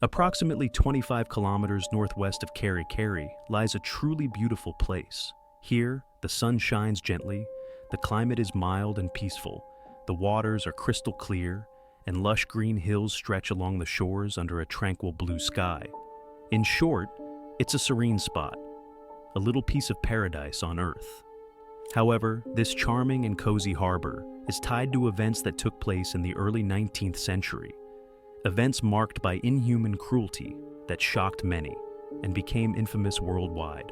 Approximately 25 kilometers northwest of Keri Keri lies a truly beautiful place. Here, the sun shines gently, the climate is mild and peaceful, the waters are crystal clear, and lush green hills stretch along the shores under a tranquil blue sky. In short, it's a serene spot, a little piece of paradise on Earth. However, this charming and cozy harbor is tied to events that took place in the early 19th century, events marked by inhuman cruelty that shocked many and became infamous worldwide.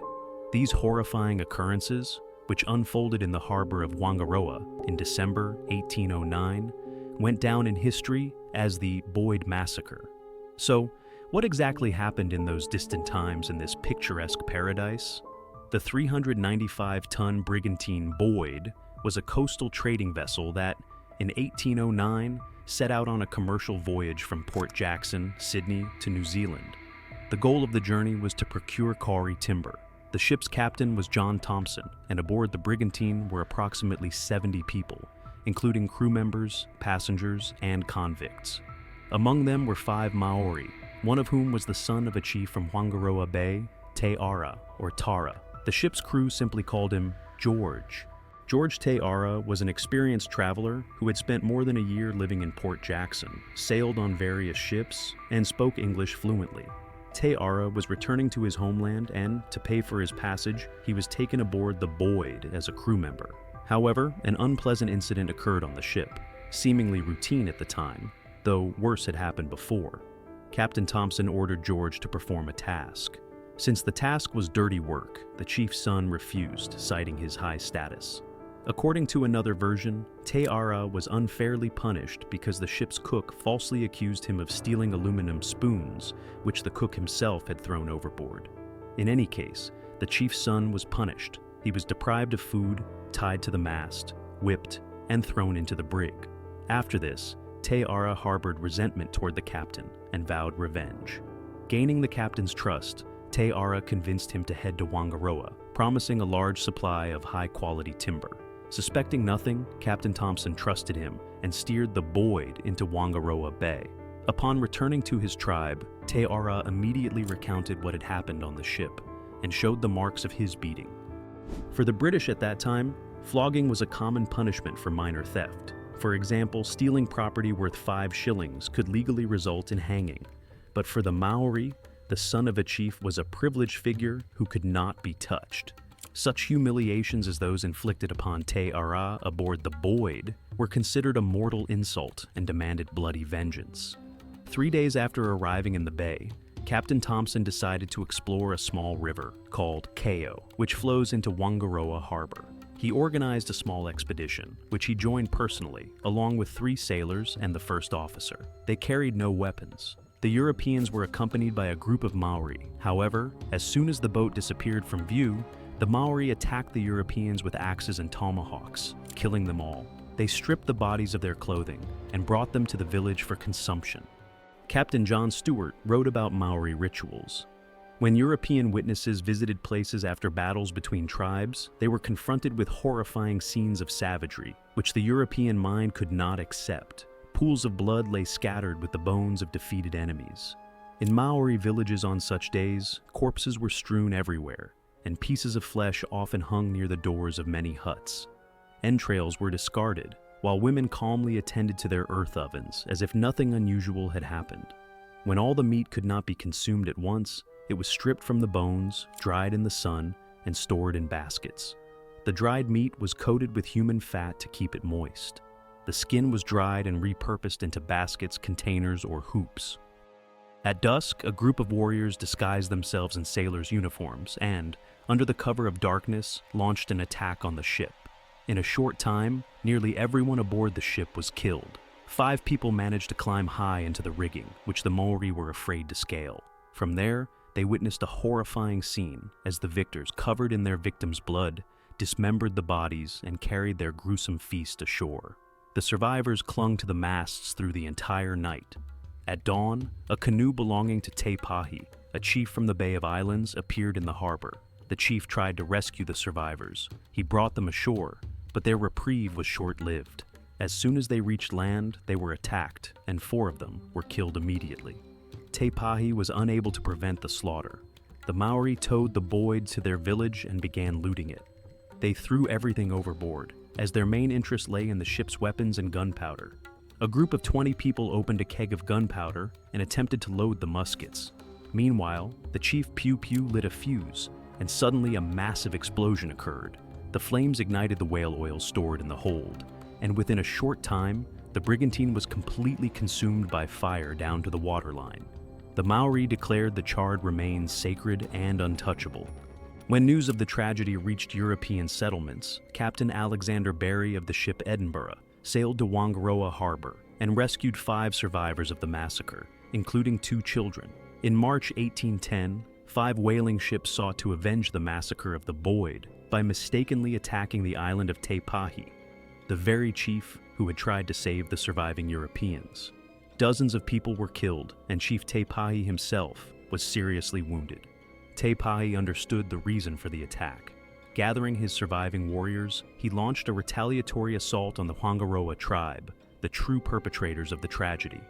These horrifying occurrences, which unfolded in the harbor of Whangaroa in December 1809, went down in history as the Boyd Massacre. So, what exactly happened in those distant times in this picturesque paradise? The 395-ton brigantine Boyd was a coastal trading vessel that, in 1809, set out on a commercial voyage from Port Jackson, Sydney, to New Zealand. The goal of the journey was to procure kauri timber. The ship's captain was John Thompson, and aboard the brigantine were approximately 70 people, including crew members, passengers, and convicts. Among them were 5 Maori, one of whom was the son of a chief from Whangaroa Bay, Te Ara, or Tara. The ship's crew simply called him George. George Te Ara was an experienced traveler who had spent more than a year living in Port Jackson, sailed on various ships, and spoke English fluently. Te Ara was returning to his homeland and, to pay for his passage, he was taken aboard the Boyd as a crew member. However, an unpleasant incident occurred on the ship, seemingly routine at the time, though worse had happened before. Captain Thompson ordered George to perform a task. Since the task was dirty work, the chief's son refused, citing his high status. According to another version, Te Ara was unfairly punished because the ship's cook falsely accused him of stealing aluminum spoons, which the cook himself had thrown overboard. In any case, the chief's son was punished. He was deprived of food, tied to the mast, whipped, and thrown into the brig. After this, Te Ara harbored resentment toward the captain and vowed revenge. Gaining the captain's trust, Te Ara convinced him to head to Whangaroa, promising a large supply of high-quality timber. Suspecting nothing, Captain Thompson trusted him and steered the Boyd into Whangaroa Bay. Upon returning to his tribe, Te Ara immediately recounted what had happened on the ship and showed the marks of his beating. For the British at that time, flogging was a common punishment for minor theft. For example, stealing property worth 5 shillings could legally result in hanging. But for the Maori, the son of a chief was a privileged figure who could not be touched. Such humiliations as those inflicted upon Te Ara aboard the Boyd were considered a mortal insult and demanded bloody vengeance. 3 days after arriving in the bay, Captain Thompson decided to explore a small river called Kao, which flows into Whangaroa Harbor. He organized a small expedition, which he joined personally, along with 3 sailors and the first officer. They carried no weapons. The Europeans were accompanied by a group of Maori. However, as soon as the boat disappeared from view, the Maori attacked the Europeans with axes and tomahawks, killing them all. They stripped the bodies of their clothing and brought them to the village for consumption. Captain John Stewart wrote about Maori rituals. When European witnesses visited places after battles between tribes, they were confronted with horrifying scenes of savagery, which the European mind could not accept. Pools of blood lay scattered with the bones of defeated enemies. In Maori villages on such days, corpses were strewn everywhere, and pieces of flesh often hung near the doors of many huts. Entrails were discarded, while women calmly attended to their earth ovens as if nothing unusual had happened. When all the meat could not be consumed at once, it was stripped from the bones, dried in the sun, and stored in baskets. The dried meat was coated with human fat to keep it moist. The skin was dried and repurposed into baskets, containers, or hoops. At dusk, a group of warriors disguised themselves in sailors' uniforms and, under the cover of darkness, launched an attack on the ship. In a short time, nearly everyone aboard the ship was killed. 5 people managed to climb high into the rigging, which the Maori were afraid to scale. From there, they witnessed a horrifying scene as the victors, covered in their victims' blood, dismembered the bodies and carried their gruesome feast ashore. The survivors clung to the masts through the entire night. At dawn, a canoe belonging to Te Pahi, a chief from the Bay of Islands, appeared in the harbor. The chief tried to rescue the survivors. He brought them ashore, but their reprieve was short-lived. As soon as they reached land, they were attacked, and 4 of them were killed immediately. Te Pahi was unable to prevent the slaughter. The Maori towed the Boyd to their village and began looting it. They threw everything overboard, as their main interest lay in the ship's weapons and gunpowder. A group of 20 people opened a keg of gunpowder and attempted to load the muskets. Meanwhile, the chief Pew Pew lit a fuse, and suddenly a massive explosion occurred. The flames ignited the whale oil stored in the hold, and within a short time, the brigantine was completely consumed by fire down to the waterline. The Maori declared the charred remains sacred and untouchable. When news of the tragedy reached European settlements, Captain Alexander Barry of the ship Edinburgh sailed to Whangaroa Harbor and rescued 5 survivors of the massacre, including 2 children. In March 1810, 5 whaling ships sought to avenge the massacre of the Boyd by mistakenly attacking the island of Te Pahi, the very chief who had tried to save the surviving Europeans. Dozens of people were killed, and Chief Te Pahi himself was seriously wounded. Te Pahi understood the reason for the attack. Gathering his surviving warriors, he launched a retaliatory assault on the Whangaroa tribe, the true perpetrators of the tragedy.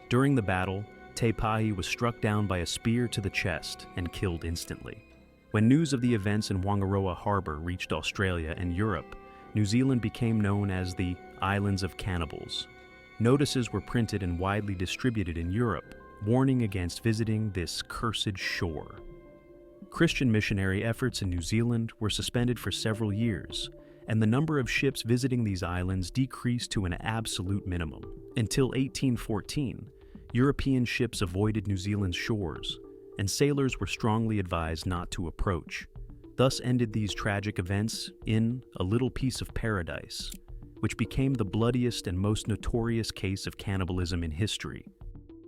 During the battle, Te Pahi was struck down by a spear to the chest and killed instantly. When news of the events in Whangaroa Harbor reached Australia and Europe, New Zealand became known as the Islands of Cannibals. Notices were printed and widely distributed in Europe, warning against visiting this cursed shore. Christian missionary efforts in New Zealand were suspended for several years, and the number of ships visiting these islands decreased to an absolute minimum. Until 1814, European ships avoided New Zealand's shores, and sailors were strongly advised not to approach. Thus ended these tragic events in a little piece of paradise, which became the bloodiest and most notorious case of cannibalism in history.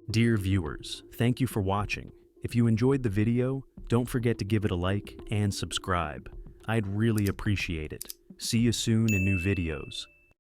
Dear viewers, thank you for watching. If you enjoyed the video, don't forget to give it a like and subscribe. I'd really appreciate it. See you soon in new videos.